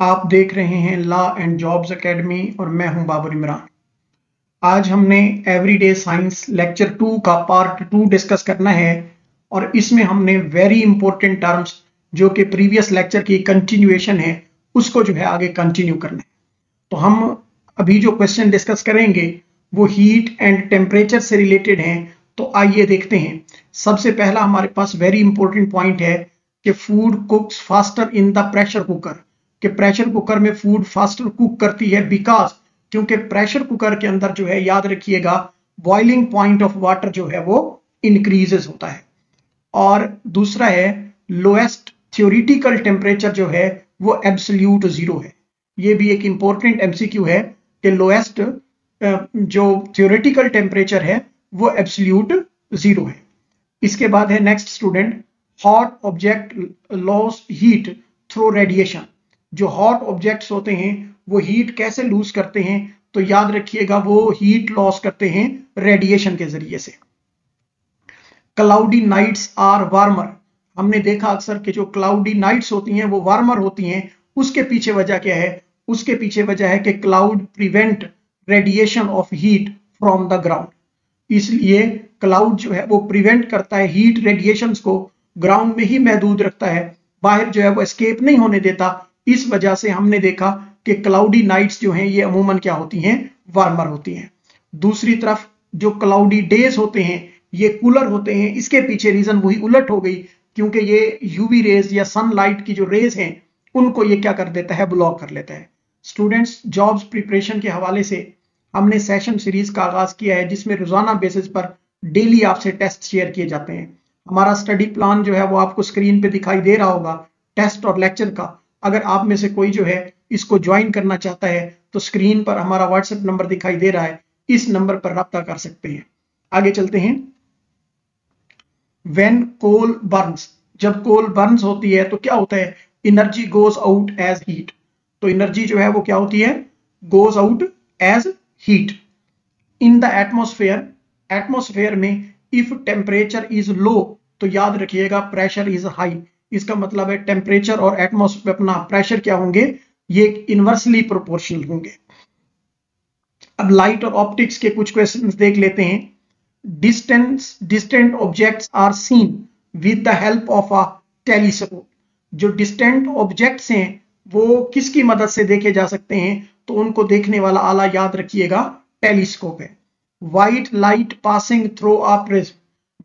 आप देख रहे हैं लॉ एंड जॉब्स एकेडमी और मैं हूं बाबर इमरान। आज हमने एवरीडे साइंस लेक्चर 2 का पार्ट 2 डिस्कस करना है और इसमें हमने वेरी इंपॉर्टेंट टर्म्स जो कि प्रीवियस लेक्चर की कंटिन्यूएशन है उसको जो है आगे कंटिन्यू करना है। तो हम अभी जो क्वेश्चन डिस्कस करेंगे वो हीट एंड टेम्परेचर से रिलेटेड हैं। तो आइए देखते हैं। सबसे पहला हमारे पास वेरी इंपॉर्टेंट पॉइंट है कि food कुक्स faster in the pressure cooker, कि प्रेशर कुकर में फूड फास्टर कुक करती है बिकॉज क्योंकि प्रेशर कुकर के अंदर जो है याद रखिएगा बॉइलिंग पॉइंट ऑफ वाटर जो है वो इंक्रीजेस होता है। और दूसरा है लोएस्ट थ्योरेटिकल टेम्परेचर जो है वो एब्सोल्यूट जीरो है। ये भी एक इंपॉर्टेंट एमसीक्यू है कि लोएस्ट जो थ्योरेटिकल टेम्परेचर है वो एब्सोल्यूट जीरो है। इसके बाद है next student, hot object loss heat through radiation. जो हॉट ऑब्जेक्ट्स होते हैं वो हीट कैसे लूज करते हैं? तो याद रखिएगा वो हीट लॉस करते हैं रेडिएशन के जरिए से। Cloudy nights are warmer. हमने देखा अक्सर कि जो क्लाउडी नाइट्स होती हैं वो वार्मर होती हैं। उसके पीछे वजह क्या है? उसके पीछे वजह है कि cloud prevent radiation of heat from the ground. इसलिए क्लाउड जो है वो प्रिवेंट करता है हीट रेडिएशंस को, ग्राउंड में ही महदूद रखता है, बाहर जो है वो एस्केप नहीं होने देता। इस वजह से हमने देखा कि क्लाउडी नाइट्स जो हैं ये अमूमन क्या होती हैं? वार्मर होती हैं। दूसरी तरफ जो क्लाउडी डेज होते हैं ये कूलर होते हैं। इसके पीछे रीजन वही उलट हो गई क्योंकि ये यूवी रेज या सनलाइट की जो रेज हैं उनको ये क्या कर देता है? ब्लॉक कर लेता है। स्टूडेंट्स, जॉब्स प्रिपरेशन के हवाले से हमने सेशन सीरीज का आगाज किया है जिसमें रोजाना बेसिस पर डेली आपसे टेस्ट शेयर किए जाते हैं। हमारा स्टडी प्लान जो है वो आपको स्क्रीन पे दिखाई दे रहा होगा टेस्ट और लेक्चर का। अगर आप में से कोई जो है इसको ज्वाइन करना चाहता है तो स्क्रीन पर हमारा व्हाट्सएप नंबर दिखाई दे रहा है, इस नंबर पर राब्ता कर सकते हैं। आगे चलते हैं। व्हेन कोल बर्न्स, जब कोल बर्न्स होती है तो क्या होता है? Energy goes out as heat. तो एनर्जी जो है वो क्या होती है? Goes out as heat. In the atmosphere, atmosphere में इफ टेम्परेचर इज लो तो याद रखिएगा प्रेशर इज हाई। इसका मतलब है टेम्परेचर और एटमॉस्फेयर अपना प्रेशर क्या होंगे? ये इनवर्सली प्रोपोर्शनल होंगे। अब लाइट और ऑप्टिक्स के कुछ क्वेश्चंस देख लेते हैं। Distant objects are seen with the help of a telescope. जो डिस्टेंट ऑब्जेक्ट्स हैं वो किसकी मदद से देखे जा सकते हैं? तो उनको देखने वाला आला याद रखिएगा टेलीस्कोप है। White light passing through a prism,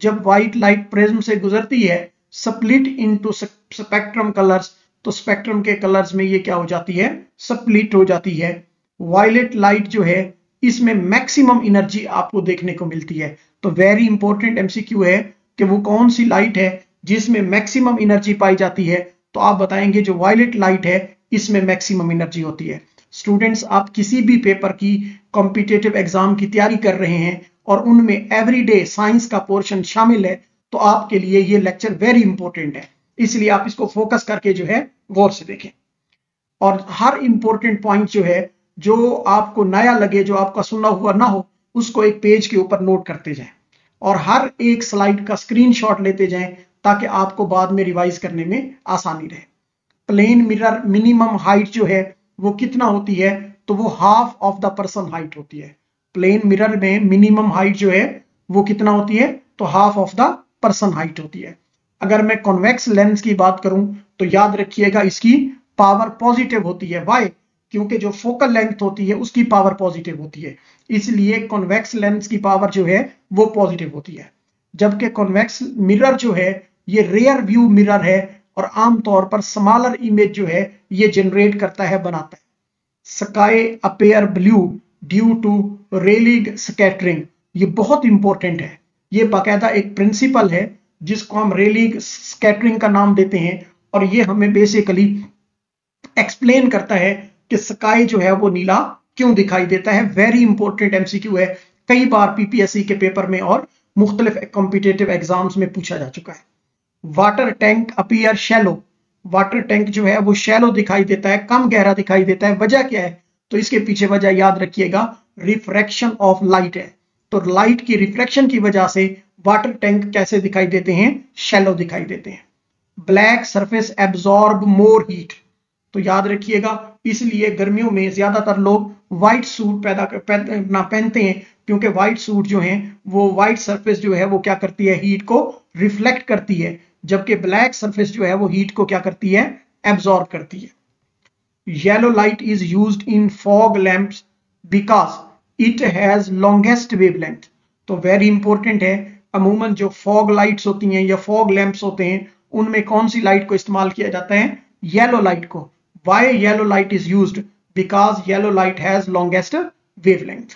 जब व्हाइट लाइट प्रिज्म से गुजरती है स्प्लिट इनटू स्पेक्ट्रम कलर्स, तो स्पेक्ट्रम के कलर्स में ये क्या हो जाती है? स्प्लिट हो जाती है। वायलेट लाइट जो है इसमें मैक्सिमम एनर्जी आपको देखने को मिलती है। तो वेरी इंपॉर्टेंट एमसीक्यू है कि वो कौन सी लाइट है जिसमें मैक्सिमम एनर्जी पाई जाती है? तो आप बताएंगे जो वायलेट लाइट है इसमें मैक्सिमम एनर्जी होती है। स्टूडेंट्स, आप किसी भी पेपर की कॉम्पिटिटिव एग्जाम की तैयारी कर रहे हैं और उनमें एवरीडे साइंस का पोर्शन शामिल है तो आपके लिए ये लेक्चर वेरी इंपॉर्टेंट है, इसलिए आप इसको फोकस करके जो है गौर से देखें। और हर इंपॉर्टेंट पॉइंट जो है जो आपको नया लगे, जो आपका सुना हुआ ना हो, उसको एक पेज के ऊपर नोट करते जाएं और हर एक स्लाइड का स्क्रीनशॉट लेते जाएं ताकि आपको बाद में रिवाइज करने में आसानी रहे। प्लेन मिरर मिनिमम हाइट जो है वो कितना होती है? तो वो half of the person height होती है। प्लेन मिरर में मिनिमम हाइट जो है वो कितना होती है? तो half of the person height होती है। अगर मैं कॉन्वेक्स लेंस की बात करूं तो याद रखिएगा इसकी पावर पॉजिटिव होती है। वाई? क्योंकि जो फोकल लेंथ होती है उसकी पावर पॉजिटिव होती है, इसलिए कॉन्वेक्स लेंस की पावर जो है वो पॉजिटिव होती है। जबकि कॉन्वेक्स मिरर जो है ये रेयर व्यू मिरर है और आमतौर पर स्मॉलर इमेज जो है ये जनरेट करता है, बनाता है। Sky appear blue due to Rayleigh scattering, ये बहुत इंपॉर्टेंट है। ये बाकायदा एक प्रिंसिपल है जिसको हम रेलिग स्कैटरिंग का नाम देते हैं और ये हमें बेसिकली एक्सप्लेन करता है कि स्काई जो है वो नीला क्यों दिखाई देता है। वेरी इंपॉर्टेंट एमसीक्यू है, कई बार पीपीएससी के पेपर में और मुख्तलिफ कॉम्पिटिटिव एग्जाम्स में पूछा जा चुका है। Water tank appear shallow, water tank जो है वो शैलो दिखाई देता है, कम गहरा दिखाई देता है। वजह क्या है? तो इसके पीछे वजह याद रखिएगा रिफ्रैक्शन ऑफ लाइट है। तो लाइट की रिफ्रैक्शन की वजह से वाटर टैंक कैसे दिखाई देते हैं? शैलो दिखाई देते हैं। Black surface absorb more heat, तो याद रखिएगा, इसलिए गर्मियों में ज्यादातर लोग व्हाइट सूट पहनते हैं, क्योंकि व्हाइट सूट जो है वो व्हाइट सरफेस जो है वो क्या करती है, हीट को रिफ्लेक्ट करती है, जबकि ब्लैक सरफेस जो है वो हीट को क्या करती है, एब्जॉर्ब करती है। Yellow light is used in fog lamps because it has longest wavelength. तो वेरी इंपॉर्टेंट है, अमूमन जो फॉग लाइट्स होती हैं या फॉग लैंप्स होते हैं उनमें कौन सी लाइट को इस्तेमाल किया जाता है, येलो लाइट को। Why yellow light is used? Because yellow light has longest wavelength.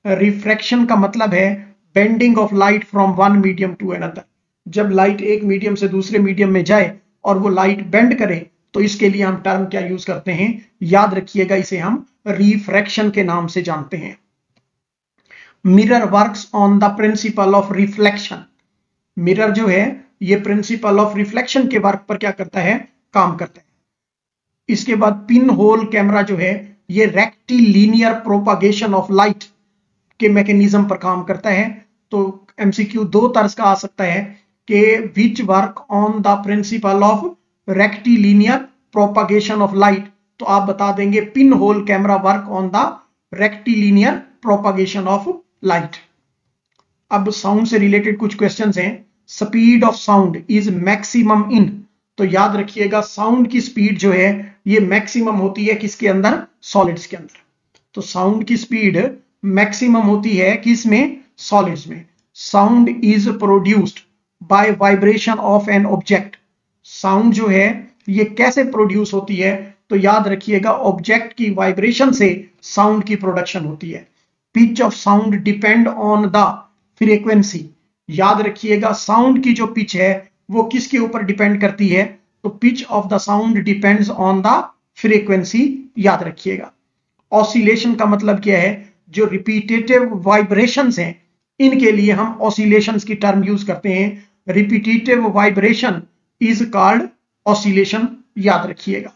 Refraction का मतलब है bending of light from one medium to another. जब लाइट एक मीडियम से दूसरे मीडियम में जाए और वो लाइट बेंड करे तो इसके लिए हम टर्म क्या यूज करते हैं, याद रखिएगा, इसे हम रिफ्रैक्शन के नाम से जानते हैं। Mirror works on the principle of reflection. Mirror जो है ये प्रिंसिपल ऑफ रिफ्लेक्शन के वर्क पर क्या करता है, काम करता है। इसके बाद पिन होल कैमरा जो है ये रेक्टिलिनियर प्रोपागेशन ऑफ लाइट के मैकेनिज्म पर काम करता है। तो एमसीक्यू दो तरह का आ सकता है कि which work on the principle of rectilinear propagation of light, तो आप बता देंगे pin hole camera work on the rectilinear propagation of light. अब साउंड से रिलेटेड कुछ क्वेश्चंस हैं। Speed of sound is maximum in, तो याद रखिएगा साउंड की स्पीड जो है ये मैक्सिमम होती है किसके अंदर, सॉलिड्स के अंदर। तो साउंड की स्पीड मैक्सिमम होती है किसमें, सॉलिड्स में। Sound is produced by vibration of an object. Sound जो है ये कैसे प्रोड्यूस होती है, तो याद रखिएगा ऑब्जेक्ट की वाइब्रेशन से साउंड की प्रोडक्शन होती है। Pitch of sound depend on the frequency. याद रखिएगा साउंड की जो पिच है वो किसके ऊपर डिपेंड करती है, तो pitch of the sound depends on the frequency, याद रखिएगा। ऑसिलेशन का मतलब क्या है, जो रिपीटेटिव वाइब्रेशंस हैं इनके लिए हम ऑसिलेशंस की टर्म यूज करते हैं। Repetitive vibration is called oscillation, याद रखिएगा।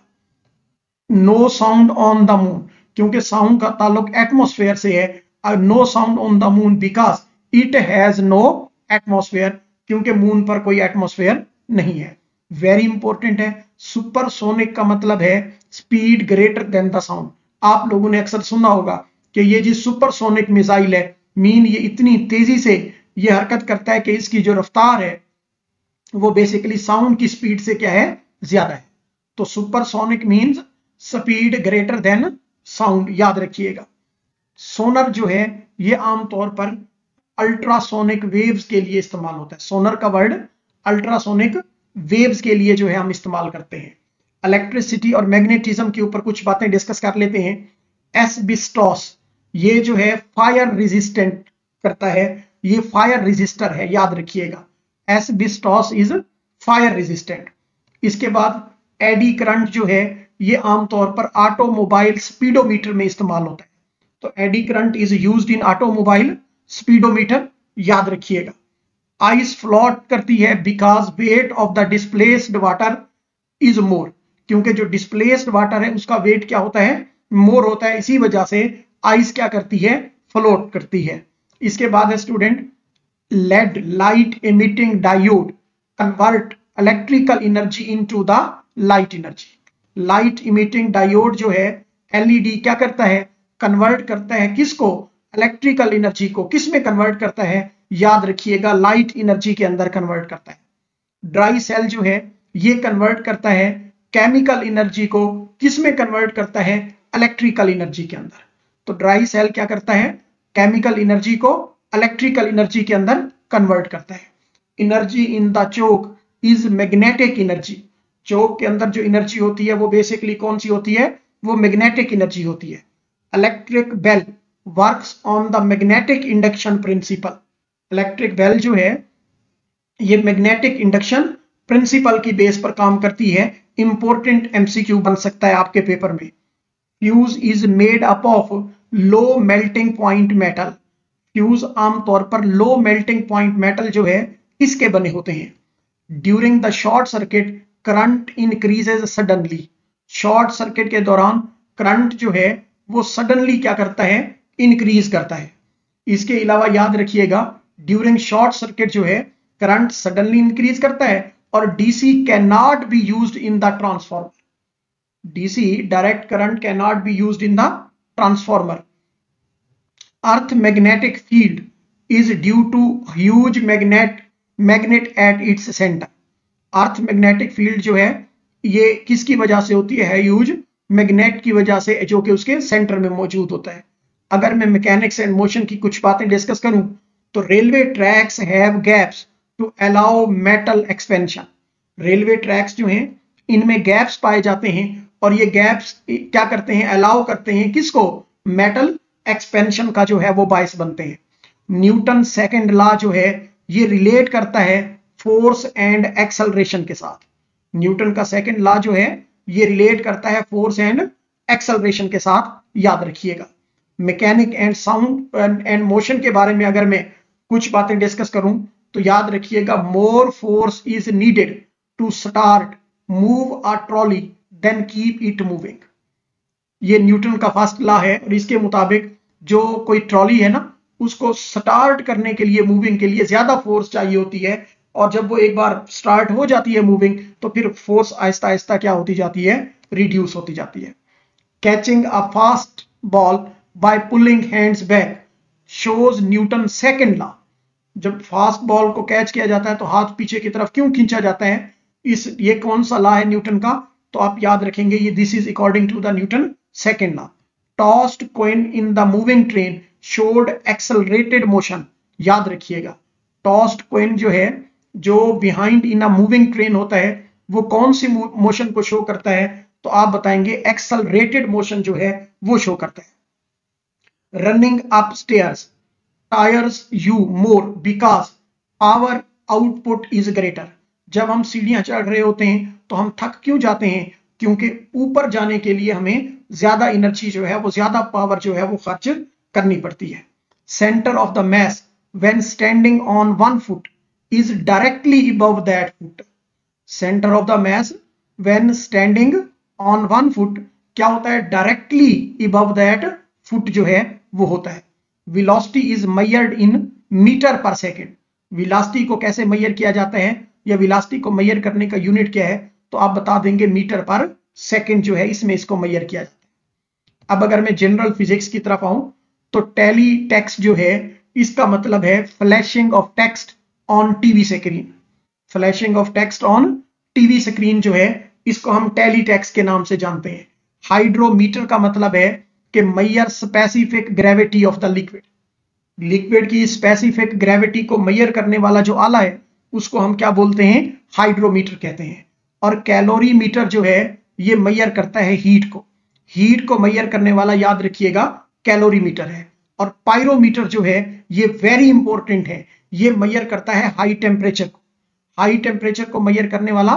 No sound on the moon, क्योंकि साउंड का ताल्लुक एटमॉस्फेयर से है। No sound on the moon because it has no atmosphere, क्योंकि मून पर कोई एटमॉस्फेयर नहीं है। वेरी इंपॉर्टेंट है, सुपरसोनिक का मतलब है speed greater than the sound. आप लोगों ने अक्सर सुना होगा कि ये जी सुपरसोनिक मिसाइल है, मीन ये इतनी तेजी से ये हरकत करता है कि इसकी जो रफ्तार है वो बेसिकली साउंड की स्पीड से क्या है, ज्यादा है। तो supersonic means speed greater than sound, याद रखिएगा। सोनर जो है ये आमतौर पर अल्ट्रासोनिक वेव्स के लिए इस्तेमाल होता है। सोनर का वर्ड अल्ट्रासोनिक वेव्स के लिए जो है हम इस्तेमाल करते हैं। इलेक्ट्रिसिटी और मैग्नेटिज्म के ऊपर कुछ बातें डिस्कस कर लेते हैं। एस्बेस्टॉस ये जो है फायर रेजिस्टेंट करता है, ये फायर रेजिस्टर है, याद रखिएगा। Asbestos is fire resistant. इसके बाद एडी करंट जो है ये आमतौर पर ऑटोमोबाइल स्पीडोमीटर में इस्तेमाल होता है। तो eddy current is used in automobile speedometer, याद रखिएगा। आइस फ्लोट करती है because weight of the displaced water is more, क्योंकि जो डिस्प्लेस्ड वाटर है उसका वेट क्या होता है, मोर होता है। इसी वजह से आइस क्या करती है, फ्लोट करती है। इसके बाद है student, LED light emitting diode convert electrical energy into the light energy. Light emitting diode जो है एलईडी क्या करता है, कन्वर्ट करता है किसको, इलेक्ट्रिकल एनर्जी को। किस में कन्वर्ट करता है, याद रखिएगा लाइट एनर्जी के अंदर कन्वर्ट करता है। ड्राई सेल जो है ये कन्वर्ट करता है केमिकल एनर्जी को, किस में कन्वर्ट करता है, इलेक्ट्रिकल एनर्जी के अंदर। तो ड्राई सेल क्या करता है, केमिकल एनर्जी को इलेक्ट्रिकल एनर्जी के अंदर कन्वर्ट करता है। Energy in the choke is magnetic energy. Choke के अंदर जो एनर्जी होती है वो बेसिकली कौन सी होती है, वो मैग्नेटिक एनर्जी होती है। Electric bell works on the magnetic induction principle. Electric bell जो है ये मैग्नेटिक इंडक्शन प्रिंसिपल की बेस पर काम करती है। इंपॉर्टेंट एमसीक्यू बन सकता है आपके पेपर में। Fuse is made up of low melting point metal. Fuse आमतौर पर लो मेल्टिंग पॉइंट मेटल जो है इसके बने होते हैं। During the short circuit current increases suddenly. Short circuit के दौरान करंट जो है वो सडनली क्या करता है, इंक्रीज करता है। इसके अलावा याद रखिएगा ड्यूरिंग शॉर्ट सर्किट जो है करंट सडनली इंक्रीज करता है और DC can not be used in the transformer. DC direct current cannot be used in the transformer. Earth magnetic field is due to huge magnet at its center. Earth magnetic field जो है ये किसकी वजह से होती है? Huge magnet की वजह से, जो कि उसके सेंटर में मौजूद होता है। अगर मैं मैकेनिक्स एंड मोशन की कुछ बातें डिस्कस करूं तो railway tracks have gaps to allow metal expansion. Railway tracks जो हैं इनमें गैप्स पाए जाते हैं और ये गैप्स क्या करते हैं? अलाउ करते हैं किसको? मेटल एक्सपेंशन का जो है वो बायस बनते हैं। न्यूटन सेकंड लॉ जो है ये रिलेट करता है फोर्स एंड एक्सेलरेशन के साथ। न्यूटन का सेकंड लॉ जो है ये रिलेट करता है फोर्स एंड एक्सेलरेशन के साथ, याद रखिएगा। Mechanic and sound and motion के बारे में अगर मैं कुछ बातें डिस्कस करूं तो याद रखिएगा, more force is needed to start move a trolley than keep it moving. ये न्यूटन का फर्स्ट लॉ है और इसके मुताबिक जो कोई ट्रॉली है ना उसको स्टार्ट करने के लिए, मूविंग के लिए ज्यादा फोर्स चाहिए होती है, और जब वो एक बार स्टार्ट हो जाती है मूविंग तो फिर फोर्स आहिस्ता आहिस्ता क्या होती जाती है? रिड्यूस होती जाती है। Catching a fast ball by pulling hands back shows Newton second law. जब फास्ट बॉल को कैच किया जाता है तो हाथ पीछे की तरफ क्यों खींचा जाता है? ये कौन सा लॉ है न्यूटन का? तो आप याद रखेंगे ये this is according to the Newton second law. Tossed coin in the moving train showed accelerated motion. याद रखिएगा, टॉस्ड कॉइन जो है, जो behind in a moving train होता है, वो कौन सी मोशन को शो करता है? तो आप बताएंगे एक्सेलरेटेड मोशन जो है वो शो करता है। Running up stairs tires you more because our output is greater. जब हम सीढ़ियां चढ़ रहे होते हैं तो हम थक क्यों जाते हैं? क्योंकि ऊपर जाने के लिए हमें ज्यादा एनर्जी जो है वो, ज्यादा पावर जो है वो खर्च करनी पड़ती है। Centre of the mass when standing on one foot is directly above that foot. Center of the mass when standing on one foot क्या होता है? directly above that foot जो है वो होता है। velocity is measured in meter per second. velocity को कैसे मेजर किया जाता है या velocity को मेजर करने का यूनिट क्या है? तो आप बता देंगे मीटर पर सेकेंड जो है इसमें इसको मेजर किया जाता है। अब अगर मैं जनरल फिजिक्स की तरफ आऊं तो टेली टेक्स्ट जो है इसका मतलब है flashing of text on TV screen. Flashing of text on TV screen जो है इसको हम टेलीटेक्स्ट के नाम से जानते हैं। हाइड्रोमीटर का मतलब है कि measure specific gravity of the liquid. Liquid की स्पेसिफिक ग्रेविटी को मेजर करने वाला जो आला है उसको हम क्या बोलते हैं? हाइड्रोमीटर कहते हैं। और कैलोरीमीटर जो है ये मेजर करता है हीट को। हीट को मेजर करने वाला याद रखिएगा कैलोरीमीटर है। और पायरोमीटर जो है ये वेरी इंपॉर्टेंट है, ये मेजर करता है हाई टेम्परेचर को। हाई टेम्परेचर को मेजर करने वाला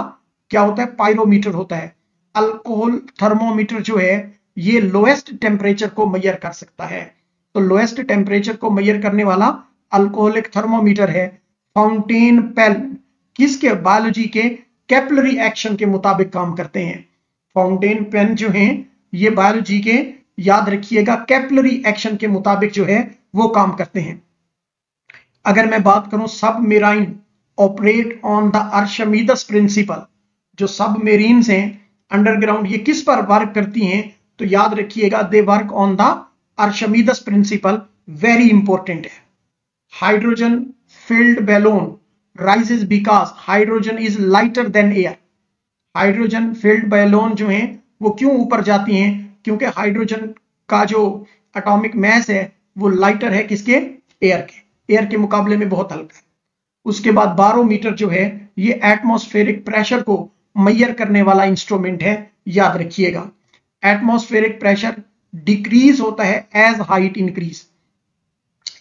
क्या होता है? पायरोमीटर होता है। अल्कोहल थर्मोमीटर जो है ये लोएस्ट टेम्परेचर को मेजर कर सकता है, तो लोएस्ट टेम्परेचर को मेजर करने वाला अल्कोहलिक थर्मोमीटर है। फाउंटेन पेन किसके? बायोलॉजी के कैपिलरी एक्शन के मुताबिक काम करते हैं। फाउंटेन पेन जो हैं ये बायोलॉजी के, याद रखिएगा, कैपिलरी एक्शन के मुताबिक जो है वो काम करते हैं। अगर मैं बात करूं submarine operate on the Archimedes principle, जो सबमरीन्स हैं अंडरग्राउंड ये किस पर वर्क करती हैं? तो याद रखिएगा they work on the Archimedes principle, very important है। Hydrogen filled balloon rises because hydrogen is lighter than air. Hydrogen filled balloon जो हैं वो क्यों ऊपर जाती हैं? क्योंकि हाइड्रोजन का जो एटॉमिक मास है वो लाइटर है किसके? एयर के। एयर के मुकाबले में बहुत हल्का है। उसके बाद बारोमीटर जो है ये एटमॉस्फेरिक प्रेशर को मेजर करने वाला इंस्ट्रूमेंट है, याद रखिएगा। एटमॉस्फेरिक प्रेशर डिक्रीज होता है एज हाइट इंक्रीज।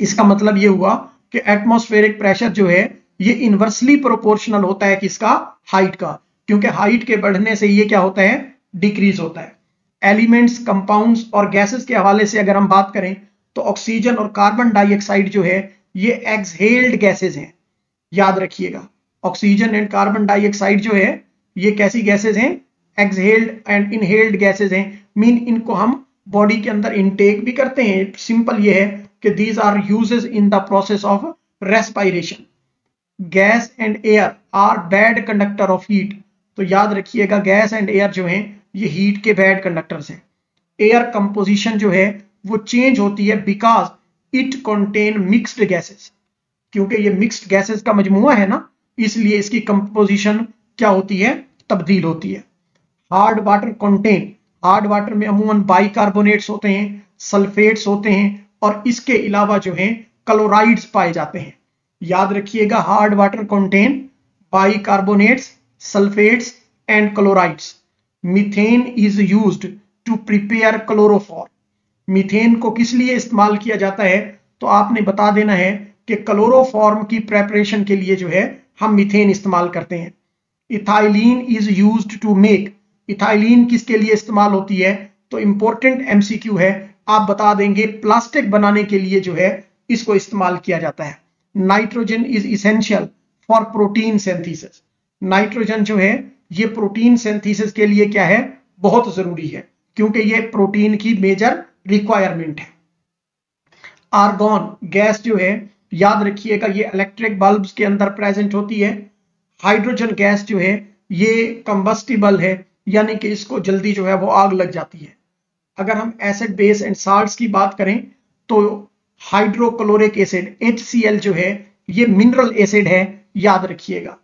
इसका मतलब ये हुआ कि एटमॉस्फेरिक प्रेशर जो है ये इनवर्सली प्रोपोर्शनल होता है किसका? हाइट का, क्योंकि हाइट के बढ़ने से ये क्या होता है? डिक्रीज होता है। एलिमेंट्स, कंपाउंड्स और गैसेस के हवाले से अगर हम बात करें तो ऑक्सीजन और कार्बन डाइऑक्साइड जो है ये एक्सहेल्ड गैसेस हैं, याद रखिएगा। ऑक्सीजन एंड कार्बन डाइऑक्साइड जो है ये कैसी गैसेस हैं? एक्सहेल्ड एंड इनहेल्ड गैसेस हैं। मीन इनको हम बॉडी के अंदर इनटेक भी करते हैं। सिंपल ये है कि these are uses in the process of respiration. Gas and air are bad conductor of heat. तो याद रखिएगा गैस एंड एयर जो हैं ये हीट के बैड कंडक्टर्स हैं। एयर कंपोजिशन जो है वो चेंज होती है because it contain mixed gases, क्योंकि ये मिक्स्ड गैसेस का मजमुआ है ना, इसलिए इसकी कंपोजिशन क्या होती है, तब्दील होती है। Hard water contain, hard water में अमूमन बाइकार्बोनेट्स होते हैं, सल्फेट्स होते हैं और इसके अलावा जो है क्लोराइड्स पाए जाते हैं। याद रखिएगा, hard water contain bicarbonates, sulphates and chlorides. Methane is used to prepare chloroform. Methane को किस लिए इस्तेमाल किया जाता है, तो आपने बता देना है कि क्लोरोफॉर्म की प्रेपरेशन के लिए जो है हम मीथेन इस्तेमाल करते हैं। Ethylene is used to make, ethylene किसके लिए इस्तेमाल होती है, तो इंपॉर्टेंट एमसीक्यू है, आप बता देंगे प्लास्टिक बनाने के लिए जो है इसको इस्तेमाल किया जाता है। Nitrogen is essential for protein synthesis. Nitrogen जो है ये प्रोटीन सिंथेसिस के लिए क्या है, बहुत जरूरी है, क्योंकि ये प्रोटीन की मेजर रिक्वायरमेंट है। आर्गॉन गैस जो है, याद रखिएगा, ये इलेक्ट्रिक बल्ब्स के अंदर प्रेजेंट होती है। हाइड्रोजन गैस जो है ये कंबस्टिबल है, यानी कि इसको जल्दी जो है वो आग लग जाती है। अगर हम एसिड बेस एंड साल्ट्स की बात करें तो हाइड्रोक्लोरिक एसिड HCl जो है ये मिनरल एसिड है, याद रखिएगा।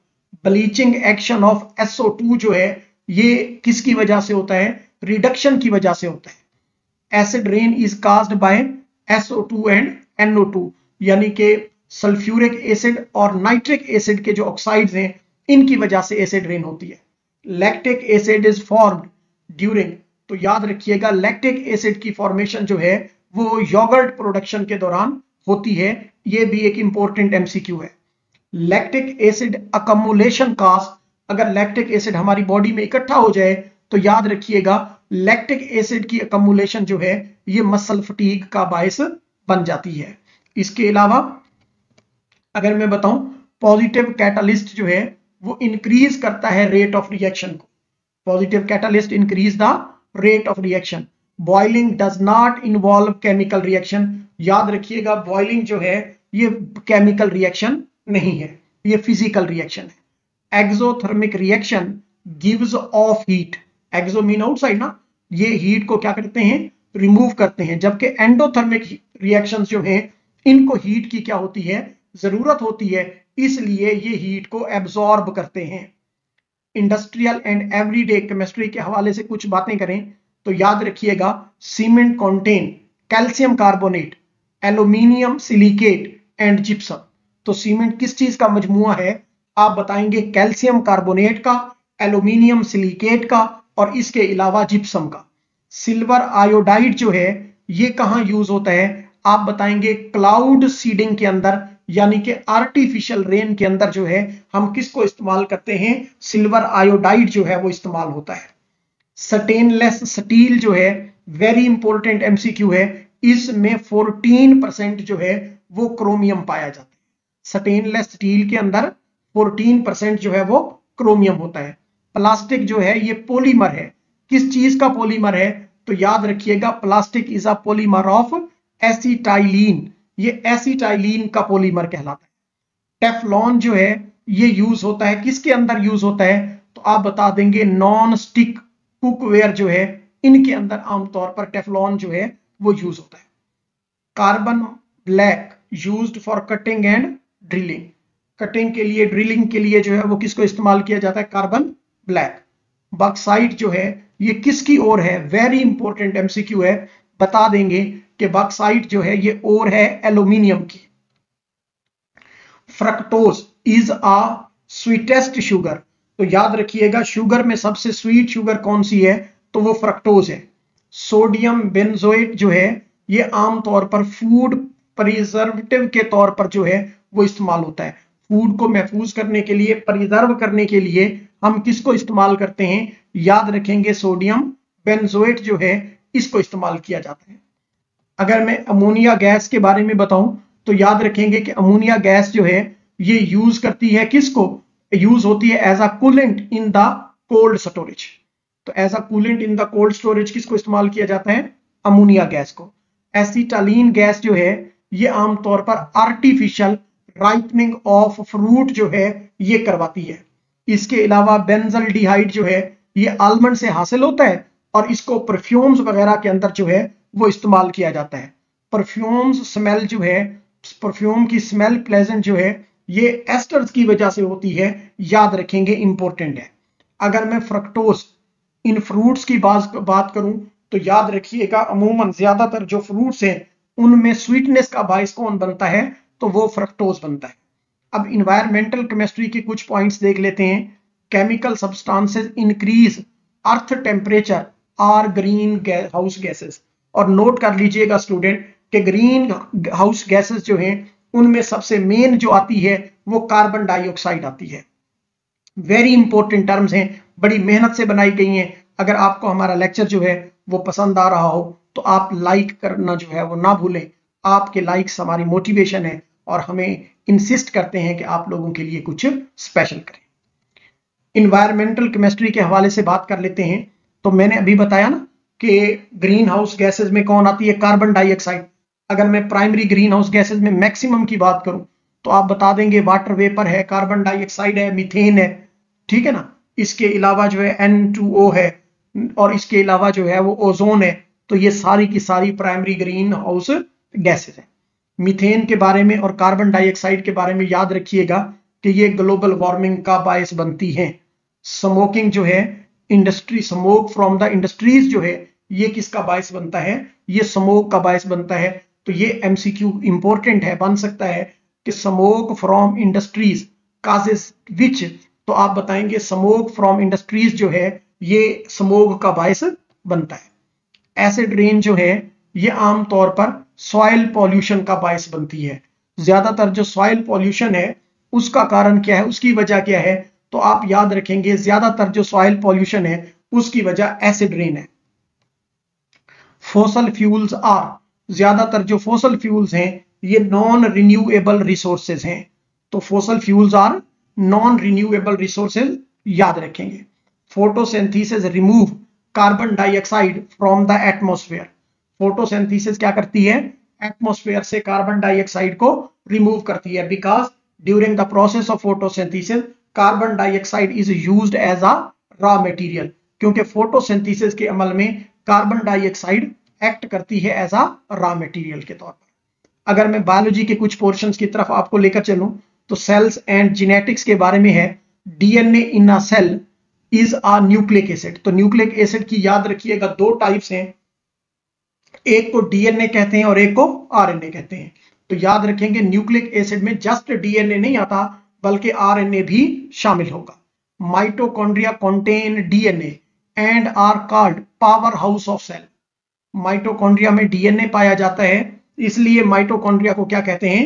ब्लीचिंग एक्शन ऑफ SO2 जो है ये किसकी वजह से होता है, रिडक्शन की वजह से होता है। Acid rain is caused by SO2 and NO2, यानी कि सल्फ्यूरिक एसिड और नाइट्रिक एसिड के जो ऑक्साइड्स हैं इनकी वजह से एसिड रेन होती है। Lactic acid is formed during, तो याद रखिएगा लैक्टिक एसिड की फॉर्मेशन जो है वो योगर्ट प्रोडक्शन के दौरान होती है, ये भी एक इंपॉर्टेंट एमसीक्यू है। लैक्टिक एसिड अकमुलेशन कास्ट, अगर लैक्टिक एसिड हमारी बॉडी में इकट्ठा हो जाए तो याद रखिएगा लैक्टिक एसिड की अकमुलेशन जो है ये मसल फटीग का बायस बन जाती है। इसके अलावा अगर मैं बताऊं, पॉजिटिव कैटालिस्ट जो है वो इंक्रीज करता है रेट ऑफ रिएक्शन को। Positive catalyst increase the rate of reaction. Boiling does not involve chemical reaction, याद रखिएगा बॉइलिंग जो है ये केमिकल रिएक्शन नहीं है, ये फिजिकल रिएक्शन है। Exothermic reaction gives off heat, exo mean outside ना, ये हीट को क्या करते हैं, रिमूव करते हैं, जबकि एंडोथर्मिक रिएक्शंस जो हैं इनको हीट की क्या होती है, जरूरत होती है, इसलिए ये हीट को एब्जॉर्ब करते हैं। इंडस्ट्रियल एंड एवरीडे केमिस्ट्री के हवाले से कुछ बातें करें तो याद रखिएगा cement contain calcium carbonate, aluminium silicate and gypsum. तो सीमेंट किस चीज का मजमुआ है, आप बताएंगे कैल्शियम कार्बोनेट का, एल्यूमिनियम सिलिकेट का और इसके अलावा जिप्सम का। सिल्वर आयोडाइड जो है ये कहां यूज होता है, आप बताएंगे क्लाउड सीडिंग के अंदर, यानी कि आर्टिफिशियल रेन के अंदर जो है हम किसको इस्तेमाल करते हैं, सिल्वर आयोडाइड जो है वो इस्तेमाल होता है। स्टेनलेस स्टील जो है वेरी इंपॉर्टेंट एमसीक्यू है, इसमें 14% जो है वो क्रोमियम पाया जाता है। स्टेनलेस स्टील के अंदर 14% जो है वो क्रोमियम होता है। प्लास्टिक जो है ये पॉलीमर है, किस चीज का पॉलीमर है, तो याद रखिएगा plastic is a polymer of acetylene, ये एसिटाइलिन का पॉलीमर कहलाता है। टेफ्लॉन जो है ये यूज होता है, किसके अंदर यूज होता है, तो आप बता देंगे नॉन स्टिक कुकवेयर जो है इनके अंदर आमतौर पर टेफ्लॉन जो है वो यूज होता है। Carbon black used for cutting and drilling, cutting के लिए ड्रिलिंग के लिए जो है वो किसको इस्तेमाल किया जाता है, कार्बन ब्लैक। बॉक्साइट जो है ये किसकी ओर है, वेरी इंपॉर्टेंट एमसीक्यू है, बता देंगे कि बॉक्साइट जो है ये ओर है एल्यूमिनियम की। Fructose is a sweetest sugar, तो याद रखिएगा शुगर में सबसे स्वीट शुगर कौन सी है, तो वो फ्रक्टोज है। सोडियम बेंजोएट जो है ये आमतौर पर फूड प्रिजर्वेटिव के तौर पर जो है वो इस्तेमाल होता है। फूड को महफूज करने के लिए, प्रिजर्व करने के लिए हम किसको इस्तेमाल करते हैं, याद रखेंगे सोडियम बेंजोएट जो है इसको इस्तेमाल किया जाता है। अगर मैं अमोनिया गैस के बारे में बताऊं तो याद रखेंगे कि अमोनिया गैस जो है ये यूज करती है किसको, यूज होती है as a coolant in the cold storage. तो as a coolant in the cold storage किसको इस्तेमाल किया जाता है, अमोनिया गैस को। एसिटालीन गैस जो है ये आमतौर पर आर्टिफिशियल राइपनिंग ऑफ फ्रूट जो है ये करवाती है। इसके अलावा बेंजल्डिहाइड जो है ये आलमंड से हासिल होता है और इसको परफ्यूम्स वगैरह के अंदर जो है वो इस्तेमाल किया जाता है। परफ्यूम्स स्मेल जो है, परफ्यूम की स्मेल प्लेजेंट जो है, ये एस्टर्स की वजह से होती है, याद रखेंगे, इंपॉर्टेंट है। अगर मैं फ्रक्टोज इन फ्रूट्स की बात करूं तो याद रखिएगा अमूमन ज्यादातर जो फ्रूट्स हैं उनमें स्वीटनेस का बायस कौन बनता है, तो वो फ्रक्टोज बनता है। अब इन्वायरमेंटल केमिस्ट्री के कुछ पॉइंट्स देख लेते हैं। Chemical substances increase earth temperature are green house gases. और नोट कर लीजिएगा स्टूडेंट कि ग्रीन हाउस गैसेस जो हैं उनमें सबसे मेन जो आती है वो कार्बन डाइऑक्साइड आती है। वेरी इंपॉर्टेंट टर्म्स हैं, बड़ी मेहनत से बनाई गई हैं। अगर आपको हमारा लेक्चर जो है वो पसंद आ रहा हो तो आप लाइक करना जो है वो ना भूलें। आपके लाइक्स हमारी मोटिवेशन है और हमें इंसिस्ट करते हैं कि आप लोगों के लिए कुछ स्पेशल करें। इन्वायरमेंटल केमिस्ट्री के हवाले से बात कर लेते हैं। तो मैंने अभी बताया ना कि ग्रीन हाउस गैसेज में कौन आती है, कार्बन डाइऑक्साइड। अगर मैं प्राइमरी ग्रीन हाउस गैसेज में मैक्सिमम की बात करूं तो आप बता देंगे वाटर वेपर है, कार्बन डाइऑक्साइड है, मीथेन है, ठीक है ना। इसके अलावा जो है N2O है और इसके अलावा जो है वो ओजोन है। तो ये सारी की सारी प्राइमरी ग्रीन हाउस गैसेज है। मीथेन के बारे में और कार्बन डाइऑक्साइड के बारे में याद रखिएगा कि ये ग्लोबल वार्मिंग का बायस बनती हैं। स्मोकिंग जो है, industry smoke from the industries जो है, ये किसका बायस बनता है, ये स्मोक का बायस बनता है। तो ये एमसीक्यू इंपॉर्टेंट है, बन सकता है कि स्मोक फ्रॉम इंडस्ट्रीज काजेस विच। तो आप बताएंगे स्मोक फ्रॉम इंडस्ट्रीज जो है ये स्मोक का बायस बनता है। एसिड रेन जो है ये आमतौर पर सॉइल पॉल्यूशन का बायस बनती है। ज्यादातर जो सॉइल पॉल्यूशन है उसका कारण क्या है, उसकी वजह क्या है, तो आप याद रखेंगे ज्यादातर जो सॉइल पॉल्यूशन है उसकी वजह एसिड रेन है। फॉसल फ्यूल्स आर, ज्यादातर जो फॉसल फ्यूल्स हैं ये नॉन रिन्यूएबल रिसोर्सेज हैं। तो fossil fuels are non renewable resources, याद रखेंगे। Photosynthesis remove carbon dioxide from the atmosphere. Photosynthesis क्या करती है, एटमॉस्फेयर से कार्बन डाइऑक्साइड को रिमूव करती है। Because during the process of photosynthesis carbon dioxide is used as a raw material, क्योंकि फोटोसिंथेसिस के अमल में कार्बन डाइऑक्साइड एक्ट करती है एज अ रॉ मटेरियल के तौर पर। अगर मैं बायोलॉजी के कुछ पोर्शंस की तरफ आपको लेकर चलूं तो सेल्स एंड जेनेटिक्स के बारे में है। DNA in a cell is a nucleic acid. तो न्यूक्लिक एसिड की याद रखिएगा दो टाइप्स हैं, एक को डीएनए कहते हैं और एक को आरएनए कहते हैं। तो याद रखेंगे न्यूक्लिक एसिड में जस्ट डीएनए नहीं आता बल्कि आरएनए भी शामिल होगा। Mitochondria contain DNA and are called power house of cell. Mitochondria में डीएनए पाया जाता है, इसलिए माइटोकॉन्ड्रिया को क्या कहते हैं,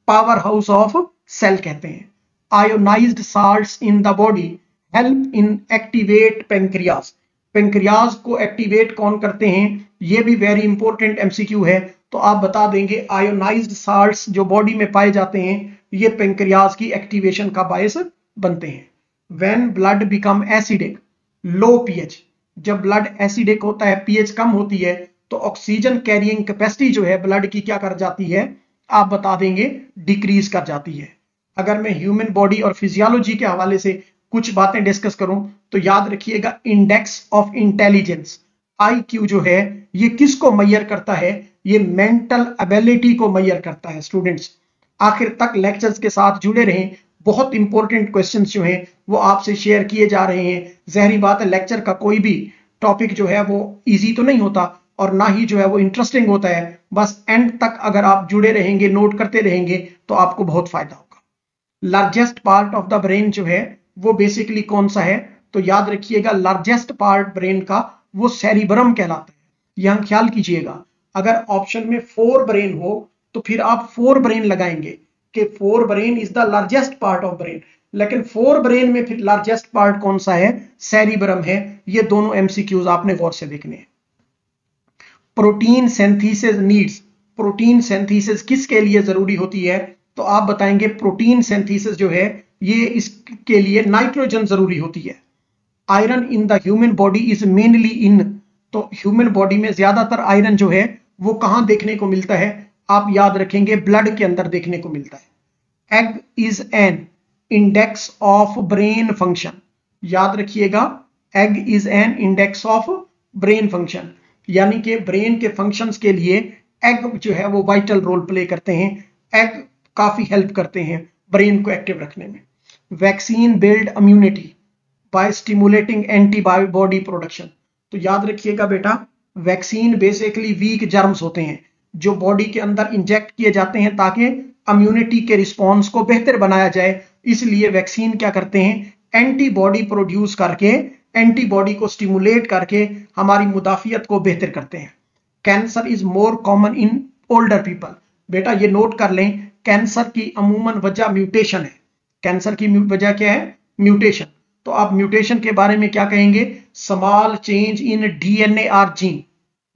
पावर हाउस ऑफ सेल कहते हैं। Ionised salts in the body help in activate pancreas. Pancreas को एक्टिवेट कौन करते हैं, ये भी वेरी इंपॉर्टेंट एमसीक्यू है। तो आप बता देंगे आयोनाइज्ड साल्ट्स जो बॉडी में पाए जाते हैं ये पेंक्रियाज की एक्टिवेशन का बायस बनते हैं। When blood become acidic low pH, जब ब्लड एसिडिक होता है, पीएच कम होती है, तो ऑक्सीजन कैरिंग कैपेसिटी जो है ब्लड की क्या कर जाती है, आप बता देंगे डिक्रीज कर जाती है। अगर मैं ह्यूमन बॉडी और फिजियोलॉजी के हवाले से कुछ बातें डिस्कस करूं तो याद रखिएगा इंडेक्स ऑफ इंटेलिजेंस आईक्यू जो है ये किसको मेजर करता है, ये मेंटल एबिलिटी को मेजर करता है। स्टूडेंट्स आखिर तक लेक्चर्स के साथ जुड़े रहें, बहुत इंपॉर्टेंट क्वेश्चंस जो हैं वो आपसे शेयर किए जा रहे हैं। जहरी बात है लेक्चर का कोई भी टॉपिक जो है वो इजी तो नहीं होता और ना ही जो है वो इंटरेस्टिंग होता है। बस एंड तक अगर आप जुड़े रहेंगे, नोट करते रहेंगे तो आपको बहुत फायदा होगा। Largest part of the brain जो है वो बेसिकली कौन सा है, तो याद रखिएगा लार्जेस्ट पार्ट ब्रेन का वो सेरिब्रम कहलाता है। यहां ख्याल कीजिएगा अगर ऑप्शन में 4 ब्रेन हो तो फिर आप 4 ब्रेन लगाएंगे कि 4 brain is the largest part of brain, लेकिन 4 ब्रेन में फिर लार्जेस्ट पार्ट कौन सा है, सेरिब्रम है। ये दोनों एमसीक्यूज आपने गौर से देखने हैं। Protein synthesis needs, protein synthesis किसके लिए जरूरी होती है, तो आप बताएंगे प्रोटीन सिंथेसिस जो है ये इसके लिए नाइट्रोजन जरूरी होती है। Iron in the human body is mainly इन, तो ह्यूमन बॉडी में ज्यादातर आयरन जो है वो कहां देखने को मिलता है, आप याद रखेंगे ब्लड के अंदर देखने को मिलता है। Egg is an index of brain function, याद रखिएगा egg is an index of brain function, यानी कि ब्रेन के फंक्शंस के लिए एग जो है वो वाइटल रोल प्ले करते हैं। एग काफी हेल्प करते हैं ब्रेन को एक्टिव रखने में। Vaccine build immunity bye stimulating antibody production. तो याद रखिएगा बेटा, वैक्सीन बेसिकली वीक जर्म्स होते हैं जो बॉडी के अंदर इंजेक्ट किए जाते हैं ताकि इम्यूनिटी के रिस्पॉन्स को बेहतर बनाया जाए। इसलिए वैक्सीन क्या करते हैं, एंटीबॉडी प्रोड्यूस करके, एंटीबॉडी को स्टिमुलेट करके हमारी मुदाफियत को बेहतर करते हैं। Cancer is more common in older people. बेटा ये नोट कर लें, कैंसर की अमूमन वजह म्यूटेशन है। कैंसर की वजह क्या है, म्यूटेशन। तो आप म्यूटेशन के बारे में क्या कहेंगे, स्मॉल चेंज इन डीएनए और जीन।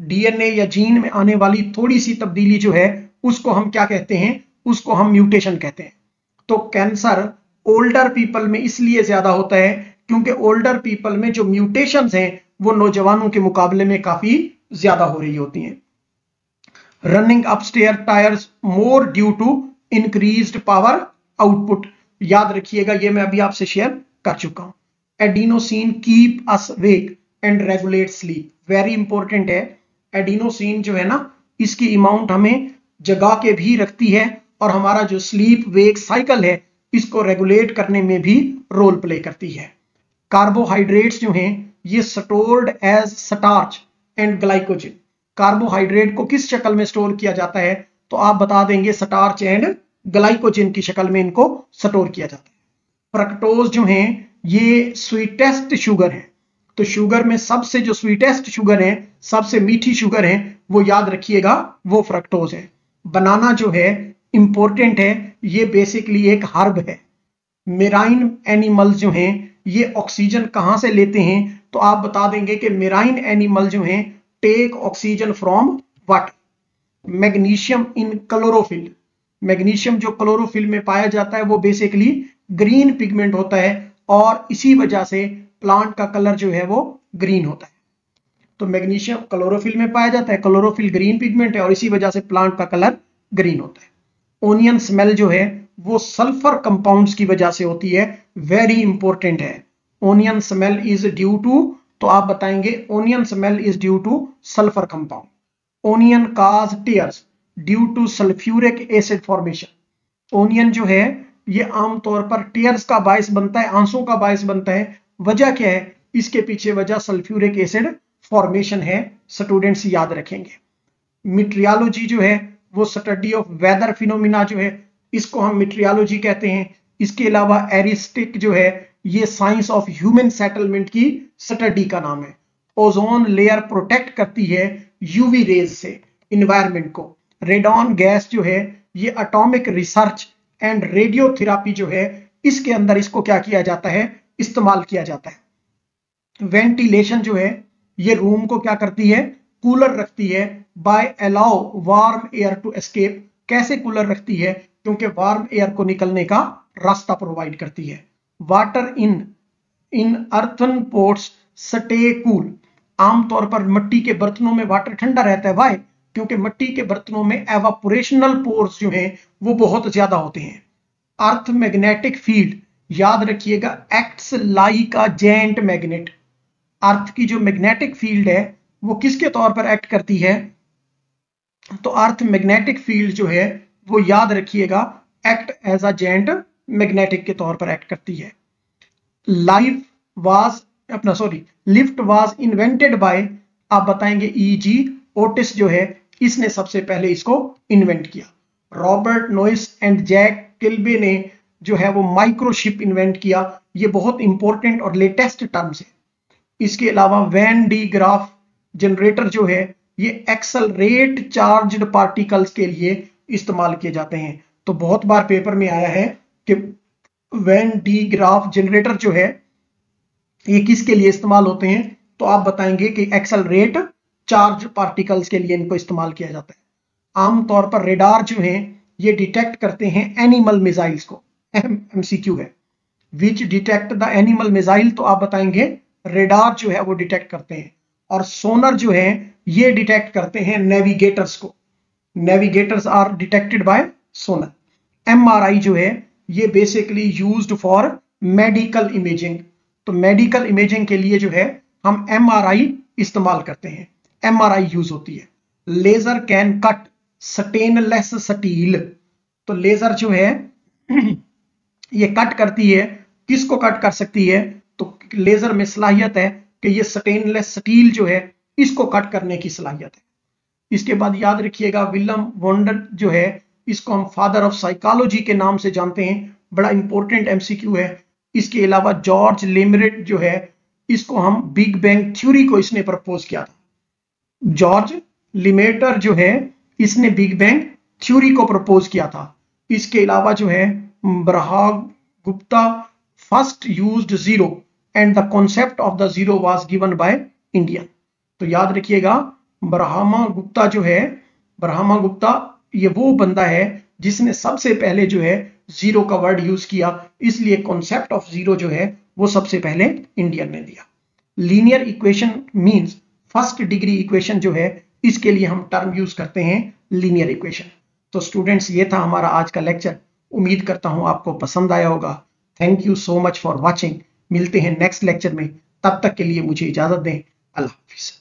डीएनए या जीन में आने वाली थोड़ी सी तब्दीली जो है उसको हम क्या कहते हैं, उसको हम म्यूटेशन कहते हैं। तो कैंसर ओल्डर पीपल में इसलिए ज्यादा होता है क्योंकि ओल्डर पीपल में जो म्यूटेशंस हैं वो नौजवानों के मुकाबले में काफी ज्यादा हो रही होती हैं। Running upstairs tires more due to increased power output. याद रखिएगा, ये मैं अभी आपसे शेयर कर चुका हूं। Adenosine keep us wake and regulate sleep. Very important है। एडिनोसिन जो है ना, इसकी अमाउंट हमें जगा के भी रखती है और हमारा जो स्लीप वेक साइकिल है इसको रेगुलेट करने में भी रोल प्ले करती है। कार्बोहाइड्रेट्स जो हैं ये stored as starch and glycogen. Carbohydrate को किस शक्ल में स्टोर किया जाता है, तो आप बता देंगे स्टार्च एंड ग्लाइकोजन की शक्ल में इनको स्टोर किया जाता है। फ्रक्टोज जो हैं ये स्वीटेस्ट शुगर है। तो शुगर में सबसे जो स्वीटेस्ट शुगर है, सबसे मीठी शुगर है, वो याद रखिएगा वो फ्रक्टोज है। बनाना जो है इंपॉर्टेंट है, ये बेसिकली एक हर्ब है। मेराइन एनिमल्स जो हैं ये ऑक्सीजन कहां से लेते हैं, तो आप बता देंगे कि मेराइन एनिमल जो हैं take oxygen from water. Magnesium in chlorophyll. Magnesium जो क्लोरोफिल में पाया जाता है वो बेसिकली ग्रीन पिगमेंट होता है और इसी वजह से प्लांट का कलर जो है वो ग्रीन होता है। तो मैग्नीशियम क्लोरोफिल में पाया जाता है, क्लोरोफिल ग्रीन पिगमेंट है और इसी वजह से प्लांट का कलर ग्रीन होता है। ओनियन स्मेल जो है वो सल्फर कंपाउंड्स की वजह से होती है। वेरी इंपॉर्टेंट है। Onion smell is due to, तो आप बताएंगे onion smell is due to sulphur compound. Onion cause tears due to sulphuric acid formation. Onion जो है ये आमतौर पर टीयर्स का बायस बनता है, आंसू का बायस बनता है। वजह क्या है, इसके पीछे वजह सल्फ्यूरिक एसिड फॉर्मेशन है। स्टूडेंट्स याद रखेंगे। मीट्रियोलॉजी जो है वो स्टडी ऑफ वेदर फिनोमिना जो है इसको हम मीट्रियोलॉजी कहते हैं। इसके अलावा एरिस्टिक जो है ये साइंस ऑफ ह्यूमन सेटलमेंट की स्टडी का नाम है। ओजोन लेयर प्रोटेक्ट करती है यूवी रेज से इन्वायरमेंट को। रेडॉन गैस जो है ये एटॉमिक रिसर्च एंड रेडियोथेरापी जो है इसके अंदर इसको क्या किया जाता है, इस्तेमाल किया जाता है। वेंटिलेशन जो है ये रूम को क्या करती है, कूलर रखती है। By allow warm air to escape. कैसे कूलर रखती है, क्योंकि वार्म एयर को निकलने का रास्ता प्रोवाइड करती है। Water in earthen pots stay cool. आमतौर पर मिट्टी के बर्तनों में वाटर ठंडा रहता है। वाई, क्योंकि मिट्टी के बर्तनों में एवापोरेशनल पोर्स जो हैं वो बहुत ज्यादा होते हैं। अर्थ मैग्नेटिक फील्ड याद रखिएगा acts like a giant magnet. Earth की जो मैग्नेटिक फील्ड है वो किसके तौर पर एक्ट करती है, तो अर्थ मैग्नेटिक फील्ड जो है वो याद रखिएगा act as a giant magnetic के तौर पर एक्ट करती है। लिफ्ट वाज इन्वेंटेड बाय, आप बताएंगे E.G. ओटिस जो है इसने सबसे पहले इसको इन्वेंट किया। रॉबर्ट नोइस एंड जैक किल्बे ने जो है वो माइक्रोशिप इन्वेंट किया। ये बहुत इंपॉर्टेंट और लेटेस्ट टर्म्स है। इसके अलावा वैन डी ग्राफ जनरेटर जो है ये एक्सेलरेट चार्ज्ड पार्टिकल्स के लिए इस्तेमाल किए जाते हैं। तो बहुत बार पेपर में आया है कि वैन डी ग्राफ जनरेटर जो है ये किसके लिए इस्तेमाल होते हैं, तो आप बताएंगे कि एक्सेलरेट चार्ज पार्टिकल्स के लिए इनको इस्तेमाल किया जाता है। आमतौर पर रेडार जो है ये डिटेक्ट करते हैं एनिमल मिसाइल्स को। MCQ है। विच डिटेक्ट द एनिमल मिसाइल, तो आप बताएंगे रेडार जो है वो डिटेक्ट करते हैं। और सोनर जो है ये डिटेक्ट करते हैं नेविगेटर्स को। Navigators are detected by sonar. MRI जो है ये basically used for medical imaging. तो मेडिकल इमेजिंग के लिए जो है हम MRI इस्तेमाल करते हैं, MRI यूज होती है। Laser can cut stainless steel, तो लेजर जो है ये कट करती है, किसको कट कर सकती है, तो लेजर में सलाहियत है कि ये स्टेनलेस स्टील जो है इसको कट करने की सलाहियत है। इसके बाद याद रखिएगा विलियम वॉन्डर जो है इसको हम फादर ऑफ साइकोलॉजी के नाम से जानते हैं, बड़ा इंपॉर्टेंट MCQ है। इसके अलावा जॉर्ज लेमरेट जो है इसको हम बिग बैंग थ्योरी को इसने प्रपोज किया था। जॉर्ज लिमेटर जो है इसने बिग बैंग थ्योरी को प्रपोज किया था। इसके अलावा जो है Brahmagupta first used zero and the concept of the zero was given by Indian. तो याद रखिएगा ब्रह्मगुप्ता जो है, ब्रह्मगुप्ता ये वो बंदा है जिसने सबसे पहले जो है जीरो का वर्ड यूज किया, इसलिए कॉन्सेप्ट ऑफ जीरो जो है वो सबसे पहले इंडियन ने दिया। Linear equation means first degree equation जो है इसके लिए हम टर्म यूज करते हैं लीनियर इक्वेशन। तो स्टूडेंट्स ये था हमारा आज का लेक्चर, उम्मीद करता हूं आपको पसंद आया होगा। Thank you so much for watching. मिलते हैं नेक्स्ट लेक्चर में, तब तक के लिए मुझे इजाजत दें। अल्लाह हाफिज।